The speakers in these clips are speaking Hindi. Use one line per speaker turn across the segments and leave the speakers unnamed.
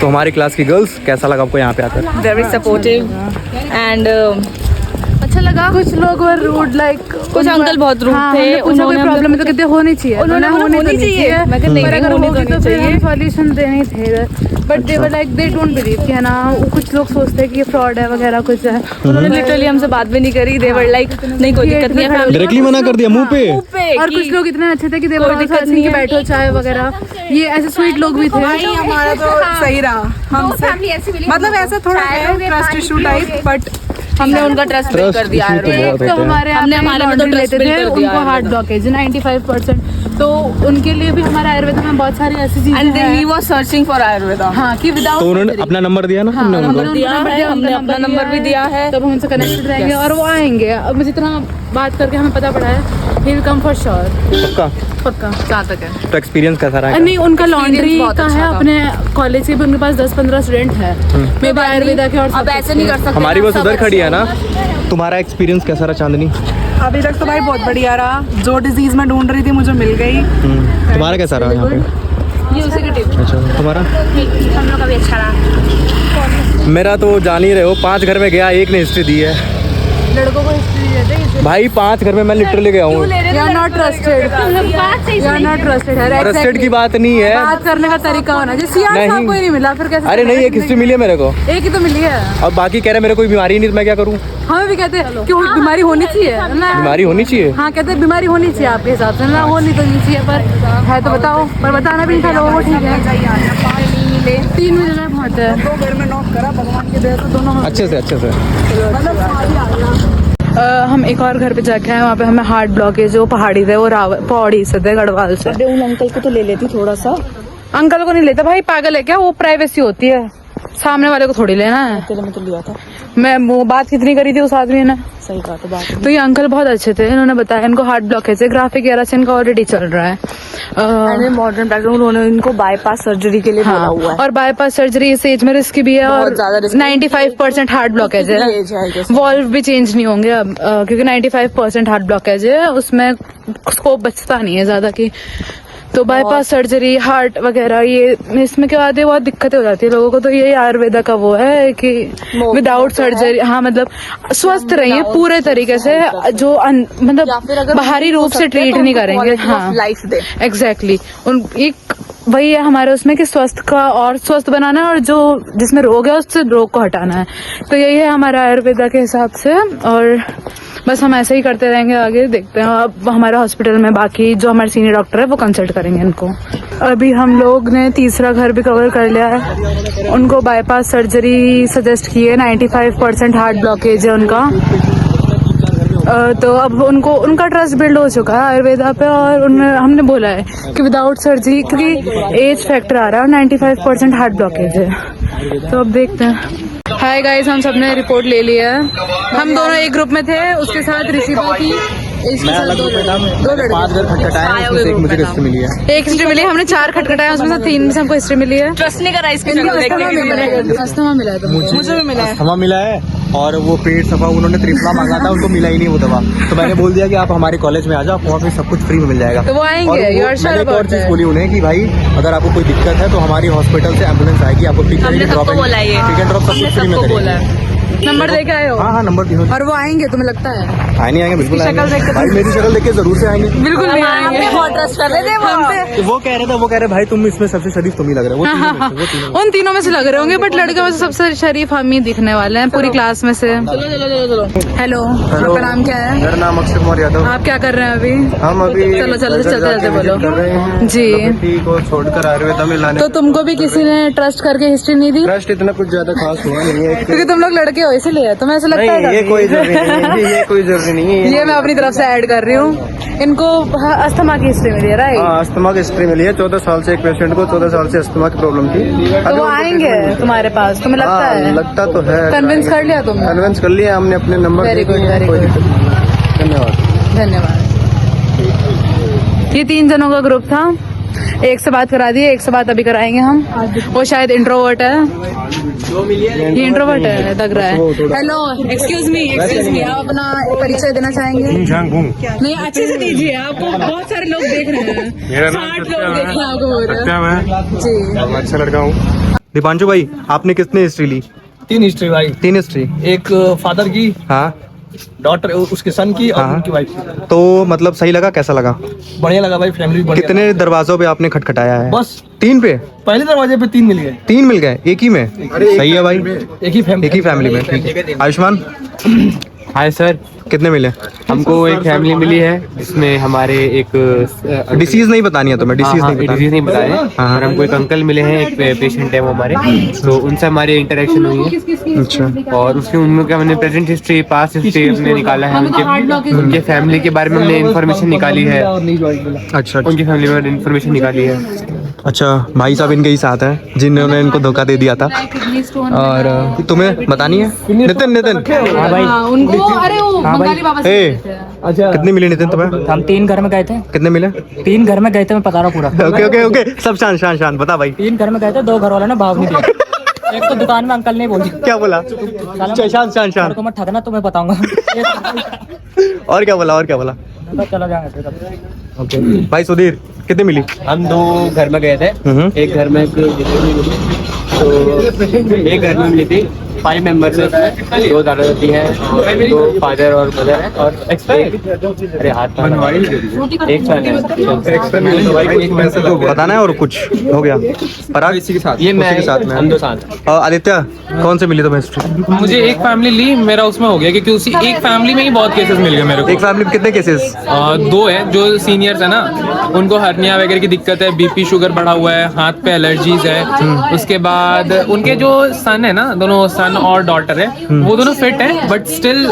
तो हमारी क्लास की गर्ल्स, कैसा लगा आपको यहाँ पे आकर?
वेरी सपोर्टिव एंड अच्छा लगा।
कुछ लोग वर रूड, लाइक
कुछ अंकल बहुत रूड थे।
पूछा कोई प्रॉब्लम है तो कहते होनी चाहिए,
उन्होंने होनी चाहिए। मैं कहती
पर अगर
होनी
होगी
तो
तो फिर
चाहिए।
हम सॉल्यूशन देने थे, but they were like they don't believe कि है ना, कुछ लोग सोचते हैं कि ये फ्रॉड है वगैरह कुछ है।
उन्होंने लिटरली हमसे बात भी नहीं करी। दे वर लाइक नहीं कोई दिक्कत नहीं है,
डायरेक्टली मना कर दिया मुंह पे।
और कुछ लोग इतने अच्छे थे कि दे वर
दिक्कत नहीं है,
बैठो चाय वगैरह, ये ऐसे स्वीट लोग भी थे।
हमारा तो सही रहा हमसे, मतलब ऐसा थोड़ा है ट्रस्ट इशू टाइप, बट
हमने उनका ट्रस्ट बिल्ड कर दिया।
तो हमारे
हमने हमारे में तो
laundry
trust
लेते
build
थे,
कर दिया
उनको
है।
हार्ट ब्लॉकेज 95%, तो उनके लिए भी हमारे आयुर्वेद में बहुत सारी ऐसी चीजें
एंड ही
हैं।
Was searching for Ayurveda.
हाँ, कि विदाउट
तो उन्होंने अपना नंबर दिया ना हमने उनको।
दिया है, हमने अपना नंबर भी दिया है।
तब हम उनसे कनेक्टेड रहेंगे और वो आएंगे। अब मुझे इतना बात करके हमें पता पड़ा है he will come for sure,
पक्का।
पक्का।
जहाँ तक है
तो एक्सपीरियंस कैसा रहा?
नहीं, उनका लॉन्ड्री
बहुत
का
अच्छा
है,
था।
अपने कॉलेज के भी उनके पास 10-15 स्टूडेंट है। मैं भी आयुर्वेदा के और
अब ऐसे नहीं कर सकते।
हमारी बस उधर खड़ी है ना। तुम्हारा एक्सपीरियंस कैसा रहा चांदनी?
अभी तक तो भाई बहुत बढ़िया रहा। जो डिजीज मैं ढूंढ रही थी मुझे मिल गई।
तुम्हारा कैसा रहा यहाँ पे?
ये उसी के टिप।
अच्छा, तुम्हारा?
हम लोग का भी अच्छा रहा।
मेरा तो जान ही रहे हो, 5 घर में गया, एक ने हिस्ट्री दी है
लड़कों को हिस्ट्री देते हैं।
भाई। 5 घर में मैं लिटरली गया हूँ।
You are not trusted, you are not trusted है।
ट्रस्टेड की बात नहीं है।
बात करने का तरीका होना चाहिए। सीआर साहब
नहीं।
को ही नहीं मिला, फिर कैसे?
अरे नहीं, एक हिस्ट्री मिली है मेरे को,
एक ही तो मिली है।
और बाकी कह रहे मेरे कोई बीमारी नहीं, तो मैं क्या करूँ?
हमें भी कहते हैं कि बीमारी होनी चाहिए ना।
बीमारी होनी चाहिए।
हाँ, कहते हैं बीमारी होनी चाहिए आपके हिसाब से ना, होनी तो नहीं चाहिए, पर है तो बताओ। पर बताना भी नहीं था लोगों को। ठीक है, 3 बजे पहुँचे।
2 घर में नॉक करा, भगवान की दया से दोनों
अच्छे से अच्छे से।
हम एक और घर पे जाके आए, वहाँ पे हमें हार्ट ब्लॉकेज, जो पहाड़ी थे, वो पौड़ी से थे, गढ़वाल से।
उन अंकल को तो ले लेती थोड़ा सा।
अंकल को नहीं लेता भाई, पागल है क्या? वो प्राइवेसी होती है, सामने वाले को थोड़ी लेना है।
मैं तो लिया था।
मैं वो बात कितनी करी थी उस आदमी ने।
सही कहा तो बात।
तो ये अंकल बहुत अच्छे थे, इन्होंने बताया इनको हार्ट ब्लॉकेज है, ग्राफिक एरा से इनका ऑलरेडी चल रहा है।
मॉडर्न बैकग्राउंड, उन्होंने इनको बाईपास सर्जरी के लिए बोला हुआ है।
और बाईपास सर्जरी इस एज में रिस्की भी है, और
बहुत ज्यादा risky।
95% हार्ट ब्लॉकेज है।
एज है, I guess।
वॉल्व भी चेंज नहीं होंगे अब, क्योंकि 95% हार्ट ब्लॉकेज है, उसमें स्कोप बचता नहीं है ज्यादा की। तो बाईपास सर्जरी, हार्ट वगैरह, ये इसमें क्या आती है, बहुत दिक्कतें हो जाती है लोगों को। तो ये आयुर्वेदा का वो है कि विदाउट सर्जरी, हाँ, मतलब स्वस्थ रहिए पूरे तरीके से, जो मतलब बाहरी रूप से ट्रीट नहीं करेंगे। हाँ,
लाइफ दे।
एग्जैक्टली। एक वही है हमारे उसमें कि स्वस्थ का और स्वस्थ बनाना है, और जो जिसमें रोग है उससे रोग को हटाना है। तो यही है हमारा आयुर्वेदा के हिसाब से, और बस हम ऐसे ही करते रहेंगे आगे। देखते हैं अब हमारे हॉस्पिटल में बाकी जो हमारे सीनियर डॉक्टर है वो कंसल्ट करेंगे इनको। अभी हम लोग ने तीसरा घर भी कवर कर लिया है। उनको बाईपास सर्जरी सजेस्ट की है, 95% हार्ट ब्लॉकेज है उनका। तो अब उनको उनका ट्रस्ट बिल्ड हो चुका है आयुर्वेदा पे, और हमने बोला है कि विदाउट सर्जरी, क्योंकि एज फैक्टर आ रहा है और 95% हार्ट ब्लॉकेज है। तो अब देखते हैं। हाय गाइस, हम सबने रिपोर्ट ले लिया है। हम दोनों एक ग्रुप में थे, उसके साथ ऋषिता थी, इसके साथ 2 लड़के।
5 घर खटखटाए, उसमें से एक मुझे हिस्ट्री मिली है।
एक हिस्ट्री मिली, हमने 4 खटखटाए, उसमें से 3 में से हमको हिस्ट्री मिली है।
ट्रस्ट नहीं करा इसकी शक्ल देख के।
अस्थमा मिला है तो
मुझे भी मिला है।
अस्थमा मिला है, और वो पेट सफा, उन्होंने त्रिफला मांगा था, उनको मिला ही नहीं वो दवा। तो मैंने बोल दिया कि आप हमारे कॉलेज में आ जाओ, वहाँ पे सब कुछ फ्री में मिल जाएगा।
तो वो आएंगे,
और
you are sure
मैंने एक और
about
चीज
that?
बोली उन्हें कि भाई अगर आपको कोई दिक्कत है तो हमारी हॉस्पिटल से एम्बुलेंस आएगी, आपको पिक करेगी,
सबको
ड्रॉप
बोला है ये।
पिक एंड ड्रॉप सब कुछ फ्री में करेगी।
नंबर दे के आए हो?
हाँ, नंबर दियो।
और वो आएंगे तुम्हें लगता है?
आए नहीं आएंगे, बिल्कुल
शक्ल देख
आएंगे
के
भाई, मेरी शक्ल देख के जरूर से आएंगे।
बिल्कुल नहीं आएंगे।
बहुत ट्रस्ट कर रहे थे वो।
वो कह रहे भाई तुम इसमें सबसे शरीफ तुम ही लग रहे हो। वो तीनों में से, वो तीनों में
उन तीनों में से लग रहे होंगे, बट लड़के में से सबसे शरीफ हम ही दिखने वाले हैं पूरी क्लास में से।
चलो।
हेलो, आपका नाम क्या है?
मेरा नाम अक्षय कुमार यादव।
आप क्या कर रहे हैं अभी?
हम अभी
चलो चलते बोलो जी।
को छोड़कर आयुर्वेदा में लाने।
तो तुमको भी किसी ने ट्रस्ट करके हिस्ट्री नहीं दी?
ट्रस्ट इतना कुछ ज्यादा खास हुआ नहीं है,
क्योंकि तुम लोग लड़के हो इसीलिए तुम्हें ऐसा लगता है?
ये कोई जरूरी नहीं है, ये कोई जरूरी नहीं है।
ये मैं अपनी तरफ से ऐड कर रही हूँ। इनको अस्थमा की हिस्ट्री मिली है, राइट?
हाँ, अस्थमा की हिस्ट्री मिली है। 14 साल से एक पेशेंट को 14 साल से अस्थमा की प्रॉब्लम थी।
तो वो आएंगे तुम्हारे पास, तुम्हें लगता है?
लगता तो है।
कन्विंस कर लिया तुमने?
कन्विंस कर लिया हमने, अपने number.
Very good, very good.
धन्यवाद।
धन्यवाद। ये 3 जनों का ग्रुप था, एक से बात करा दी, एक से बात अभी कराएंगे हम। वो शायद इंट्रोवर्ट है, ये इंट्रोवर्ट है लग रहा है। हेलो, एक्सक्यूज मी, आप अपना परिचय देना चाहेंगे? नहीं, अच्छे से दीजिए, आपको बहुत सारे लोग देख रहे हैं, 60 लोग देख रहे हैं आपको। बोल रहे हैं जी,
अच्छा लड़का हूँ। दीपांशु भाई, आपने कितनी हिस्ट्री ली?
3 हिस्ट्री भाई,
3 हिस्ट्री।
एक फादर की,
हाँ,
डॉटर उसके सन की और
हाँ।
उनकी वाइफ की।
तो मतलब सही लगा, कैसा लगा?
बढ़िया लगा भाई, फैमिली बढ़िया।
कितने दरवाजों पे आपने खटखटाया है?
बस
3 पे?
पहले दरवाजे पे 3 मिल गए।
3 मिल गए एक ही में? सही है भाई,
एक ही फैमिली,
एक ही फैमिली में। ठीक है। आयुष्मान,
हाय सर,
कितने मिले?
हमको एक फैमिली मिली है जिसमें हमारे एक
डिसीज नहीं बतानी है तुम्हें? डिसीज नहीं बतानी?
डिजीज नहीं बताया
हाँ।
और हमको एक अंकल मिले हैं, एक पेशेंट है वो हमारे, तो उनसे हमारी इंटरेक्शन हुई है।
अच्छा,
और उसके उनका हमने प्रेजेंट हिस्ट्री, पास्ट हिस्ट्री हमने निकाला है, उनके फैमिली के बारे में हमने इन्फॉर्मेशन निकाली है,
अच्छा,
उनकी फैमिली में इन्फॉर्मेशन निकाली है।
अच्छा। भाई साहब इनके ही साथ हैं जिन्होंने इनको धोखा दे दिया था। और तुम्हें बतानी है? नितिन, नितिन,
उनको अरे वो बंगाली बाबा से
ए, कितनी मिली नितिन तुम्हें?
हम 3 घर में गए थे,
कितने मिले?
3 घर में गए थे, मैं बता रहा हूँ पूरा।
ओके ओके ओके, सब शांत शांत शांत, बता भाई।
3 घर में गए थे, 2 घर वालों ने भाव नहीं दिया। एक तो दुकान में अंकल ने बोल दी,
क्या बोला? शांत शांत शांत।
को मत ठगना, तुम्हें बताऊंगा।
और क्या बोला? और क्या बोला?
चला जाएगा।
ओके भाई। सुधीर, कितने मिली?
हम 2 घर में गए थे, एक घर में तो एक घर में मिली थी 5 मेंबर्स है उसमें, 2 दादा दादी है, 2 फादर और मदर है और अरे हाथ एक
बताना है और कुछ हो गया? पराग
इसी के साथ,
ये मैं
उसी के साथ में
हम 2 साथ।
आदित्य, कौन से मिली तुम्हें हिस्ट्री?
मुझे एक फैमिली ली, मेरा उसमें हो गया क्योंकि उसी एक फैमिली में ही बहुत केसेस मिल गए मेरे को।
एक फैमिली में कितने केसेस?
2 है जो सीनियर्स है ना, उनको हर्निया वगैरह की दिक्कत है, बीपी शुगर बढ़ा हुआ है, हाथ पे एलर्जीज है। उसके बाद उनके जो सन है ना, दोनों सन और डॉटर है, वो दोनों फिट है, बट स्टिल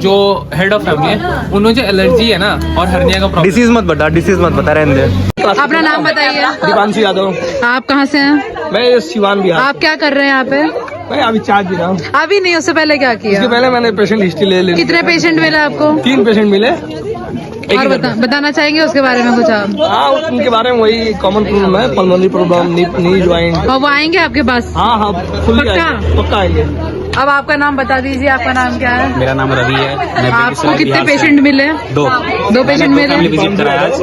जो हेड ऑफ फैमिली है उन्होंने जो एलर्जी है ना और हर्निया का प्रॉब्लम।
डिसीज मत बता, डिसीज मत बता, रहने दे।
अपना नाम बताइए।
दीपांशु यादव।
आप कहाँ से हैं?
मैं सिवान बिहार।
आप क्या कर रहे हैं यहाँ पे?
मैं अभी चार्ज दे रहा हूँ।
अभी नहीं, उससे पहले क्या किया?
इसके पहले मैंने पेशेंट हिस्ट्री ले ली।
कितने पेशेंट मिले आपको?
3 पेशेंट मिले।
और बताना चाहेंगे उसके बारे में कुछ आप?
हाँ, उनके बारे में वही कॉमन प्रॉब्लम है, पल्मोनरी प्रॉब्लम, नी जॉइंट।
और वो आएंगे आपके पास?
हाँ हाँ, फुल पक्का आएंगे।
अब आपका नाम बता दीजिए, आपका नाम क्या है?
मेरा नाम रवि है।
आपको कितने पेशेंट मिले? 2 पेशेंट मिले।
विजिट कराया आज।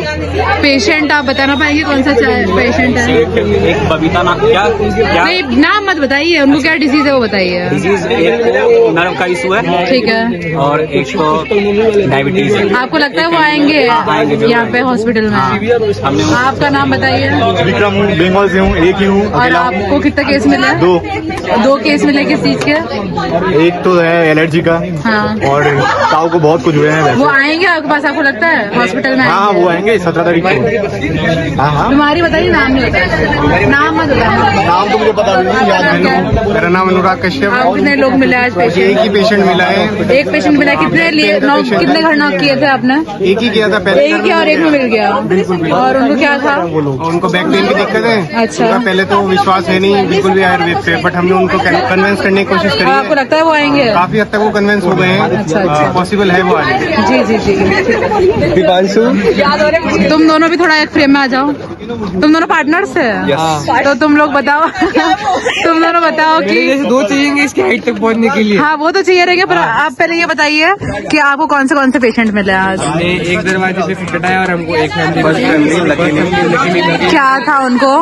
पेशेंट आप बताना पाएंगे कौन सा पेशेंट है?
एक बबीता नाम, क्या
नहीं, नाम मत बताइए, उनको क्या डिजीज है वो बताइए।
डिजीज, एक तो नर्व का इशू है
ठीक है,
और एक तो डायबिटीज है।
आपको लगता है वो आएंगे यहाँ पे हॉस्पिटल में?
हमने
आपका नाम बताइए।
विक्रम हूँ, बंगाल से हूँ, एक ही हूँ।
और आपको कितने केस मिले? 2 केस मिले। किस चीज के?
एक तो है एलर्जी का,
हाँ।
और ताऊ को बहुत कुछ हुए हैं वैसे।
वो आएंगे आपके पास, आपको लगता है हॉस्पिटल में?
हाँ, वो आएंगे 17 तारीख को। हाँ हाँ,
बीमारी बताइए, नाम नहीं बताया। नाम मत बताना।
नाम तो मुझे पता नहीं, याद नहीं। मेरा नाम अनुराग कश्यप।
आप कितने लोग मिले आज पेशेंट?
एक ही पेशेंट मिला है।
एक पेशेंट मिला। कितने लिए? कितने घर नॉक किए थे आपने?
एक ही किया था पहले।
एक किया और एक में मिल गया। और उनको क्या था?
उनको बैक पेन की दिक्कत है।
अच्छा।
उनका पहले तो विश्वास है नहीं बिल्कुल भी आयुर्वेद पे, बट हमने उनको कन्विंस करने की कोशिश करी
आपको
है।
लगता है वो आएंगे?
काफी हद तक वो कन्विंस हो गए हैं।
अच्छा।
पॉसिबल है वो आए।
जी जी जी।
दीपांशु,
तुम दोनों भी थोड़ा एक फ्रेम में आ जाओ। तुम दोनों पार्टनर्स है? तो तुम लोग बताओ। तुम दोनों बताओ कि
2 चाहिए इसकी हाइट तक पहुँचने के लिए।
हाँ, वो तो चाहिए रहेंगे, पर आप पहले ये बताइए कि आपको कौन से पेशेंट मिले आज?
हमने एक दरवाजे से खटखटाया और हमको एक फैमिली
क्या था उनको?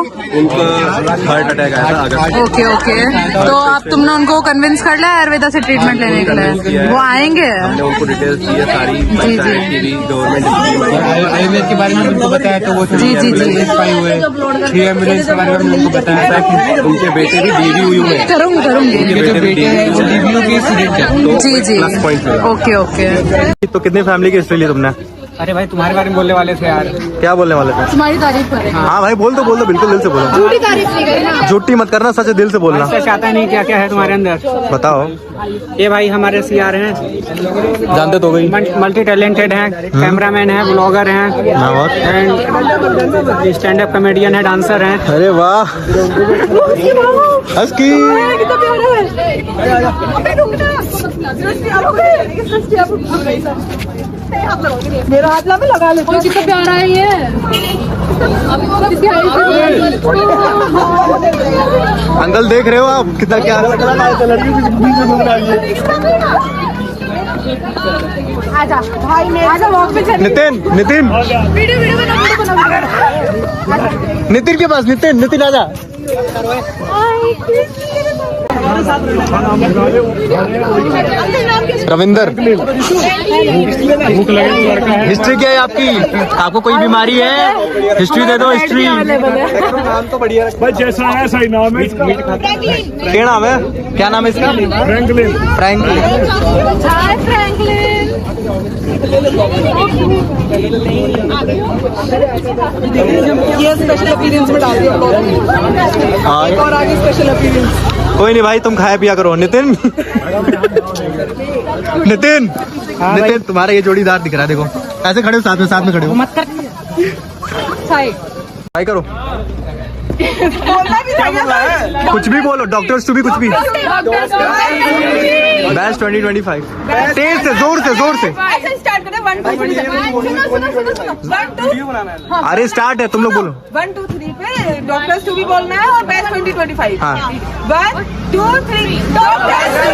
हार्ट अटैक आया था अगस्त।
ओके ओके, तो अब तुमने उनको कन्विंस कर लिया आयुर्वेदा से ट्रीटमेंट लेने के लिए? वो आएंगे?
हमने उनको डिटेल्स दी है सारी,
जी जी
गवर्नमेंट
आयुर्वेद के बारे में उनको बताया तो वो
जी जी जी।
हुए 3 एम्बुलेंस के बारे में उनको बताया था कि
उनके बेटे की DV हुई हुई है।
करूँगी।
जो बेटे हैं वो DBU के स्टूडेंट है।
जी जी, ओके ओके।
तो कितने फैमिली की हिस्ट्री ली तुमने?
अरे भाई तुम्हारे बारे में बोलने वाले थे यार।
क्या बोलने वाले थे?
तुम्हारी तारीफ करें।
हाँ भाई, बोल दो बिल्कुल दिल से बोलो।
झूठी तारीफ नहीं करी ना।
झूठी मत करना, सच दिल से बोलना।
सच आता नहीं, क्या क्या है तुम्हारे अंदर
बताओ।
ये भाई हमारे CR हैं,
जानते तो गई।
मल्टी टैलेंटेड हैं, कैमरामैन हैं, ब्लॉगर हैं, एंड स्टैंड अप कॉमेडियन है, डांसर हैं।
अरे वाह, हस्की।
मेरा हाथ में लगा ले।
कितना प्यारा है ये।
अंकल देख रहे हो आप कितना क्या?
आजा भाई, मैं आजा वॉक पे चल।
नितिन, नितिन,
वीडियो बना।
नितिन के पास, नितिन आजा। रविंदर, हिस्ट्री क्या है आपकी? आपको कोई बीमारी है? हिस्ट्री दे दो, हिस्ट्री। नाम तो बढ़िया है,
जैसा है सही नाम है।
क्या नाम है? क्या नाम है इसका?
फ्रैंकलिन।
फ्रैंकलिन।
ये स्पेशल अपीयरेंस में डाल दिया और आगे स्पेशल अपीयरेंस।
कोई नहीं भाई, तुम खाया पिया करो। नितिन, नितिन, नितिन, तुम्हारा ये जोड़ीदार दिख रहा है, देखो ऐसे खड़े हो, साथ में खड़े हो। भाई करो, कुछ भी बोलो, डॉक्टर्स टू भी, कुछ भी। बैच 2025 तेज से, जोर से, जोर से। अरे स्टार्ट है, तुम लोग बोलो।
1 2 3 पे डॉक्टर्स टू भी बोलना है और बैच 2025।
हाँ।
1 2 3 डॉक्टर्स टू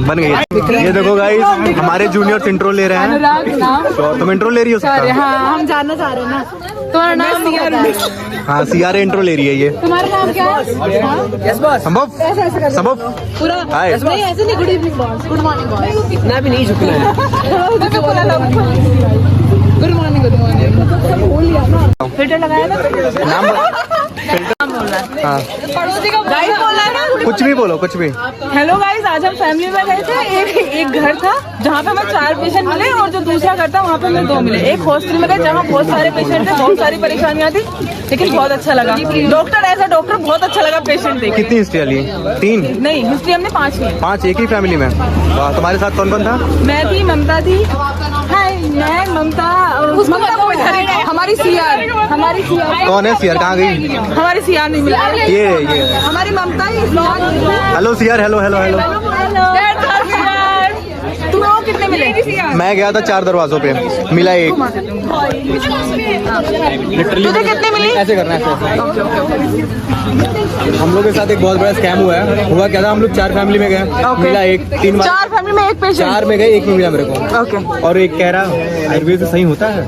बन गई। ये देखो गाइस, हमारे जूनियर्स इंट्रो ले रहे हैं। तुम इंट्रो ले रही हो? सकता
हाँ, हम जानना चाह रहे हैं ना। तुम्हारा नाम क्या है?
हाँ, सीआरए इंट्रो ले रही है ये।
तुम्हारा नाम क्या है?
संभव, संभव
पूरा
हाय।
नहीं, ऐसे नहीं। Good evening boss, good morning boss.
इतना भी नहीं झुकना है।
Good morning, good morning.
Filter लगाया ना?
नाम हाँ,
पड़ोसी का
गाइस बोला है ना?
कुछ भी बोलो, कुछ भी।
हेलो गाइस, आज हम फैमिली में गए थे। एक घर था जहाँ पे हमें 4 पेशेंट मिले और जो दूसरा घर था वहाँ पे हमें 2 मिले। एक हॉस्टल में गए जहाँ बहुत सारे पेशेंट थे, बहुत सारी परेशानियाँ थी, लेकिन बहुत अच्छा लगा। डॉक्टर ऐसा डॉक्टर बहुत अच्छा लगा पेशेंट देख।
कितनी हिस्ट्री वाली? 3
नहीं, हिस्ट्री हमने 5 की।
5 एक ही फैमिली में? वाह, तुम्हारे साथ कौन कौन था?
मैं थी, ममता थी। हाय, मैं ममता, हमारी सीआर, हमारी सीआर।
कौन है सीआर? कहाँ गई?
हमारी सीआर नहीं मिला।
ये
हमारी ममता ही।
Hello CR, hello hello hello.
तुम्हें वो कितने मिले?
मैं गया था 4 दरवाजों पे, मिला 1।
तुझे कितने मिली?
ऐसे करना है, हम लोग के साथ एक बहुत बड़ा स्कैम हुआ है। हुआ क्या था, हम लोग 4 फैमिली में गए, मिला 1। 3 बार
4 फैमिली में 1 पेशेंट।
4 में गए, 1 में मिला मेरे को।
ओके।
और एक कह रहा आयुर्वेद से सही होता है।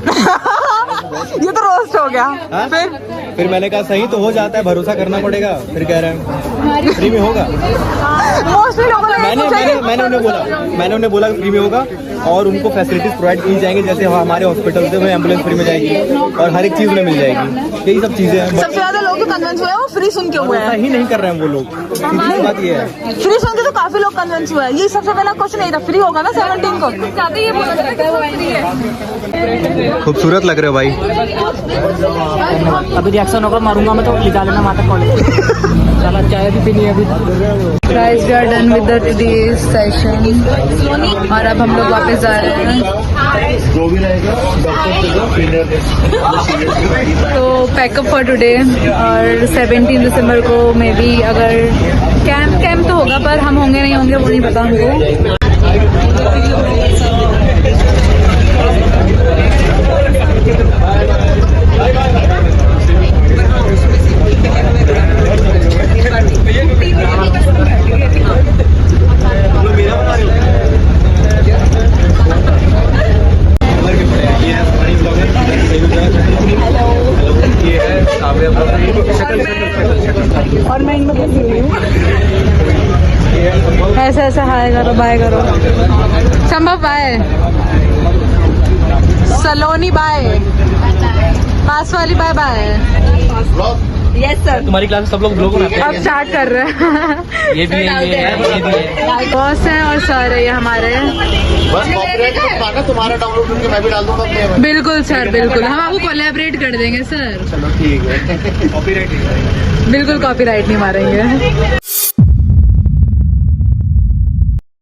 ये तो रोस्ट हो गया।
हाँ? फिर मैंने कहा सही तो हो जाता है, भरोसा करना पड़ेगा। फिर कह रहे हैं फ्री में होगा।
मोस्टली लोगों ने
मैंने उन्हें बोला फ्री में होगा और उनको फैसिलिटीज प्रोवाइड की जाएंगी, जैसे हमारे हॉस्पिटल से एम्बुलेंस फ्री में जाएगी और हर एक चीज में मिल जाएगी। यही सब चीजें हैं।
सबसे ज्यादा लोग जो कन्विंस हुए हैं वो फ्री सुन के हुए हैं।
ही नहीं कर रहे हैं वो लोग। सीधी बात ये है,
फ्री सुन के तो काफी लोग कन्विंस हुए हैं। ये सबसे पहला क्वेश्चन नहीं था, फ्री होगा ना 17 को?
खूबसूरत लग रहे हो भाई।
अभी रिएक्शन होगा, मारूंगा मैं तो लिखा लेना वहाँ तक कॉलेज। चला, चाय भी पीनी है अभी।
Guys, we are done with the today's session और अब हम लोग वापस जा रहे हैं। तो पैकअप फॉर टुडे और 17 दिसंबर को मे बी अगर कैंप तो होगा, पर हम होंगे नहीं होंगे वो नहीं पता हमको।
और मैं इनमें फंसी हुई हूँ।
ऐसे ऐसे हाय करो, बाय करो। संभव बाय,
सलोनी बाय,
पास वाली बाय बाय।
Yes sir.
तुम्हारी क्लास में सब लोग ब्लॉग बनाते
अब स्टार्ट कर रहे हैं।
ये भी है।
बॉस हैं और सर है ये हमारे।
तुम्हारा डाउनलोड करके मैं भी डाल दूंगा अपने में।
बिल्कुल सर, बिल्कुल, हम आपको कोलैबोरेट कर देंगे सर।
चलो ठीक है। कॉपीराइट
बिल्कुल कॉपीराइट नहीं मारेंगे।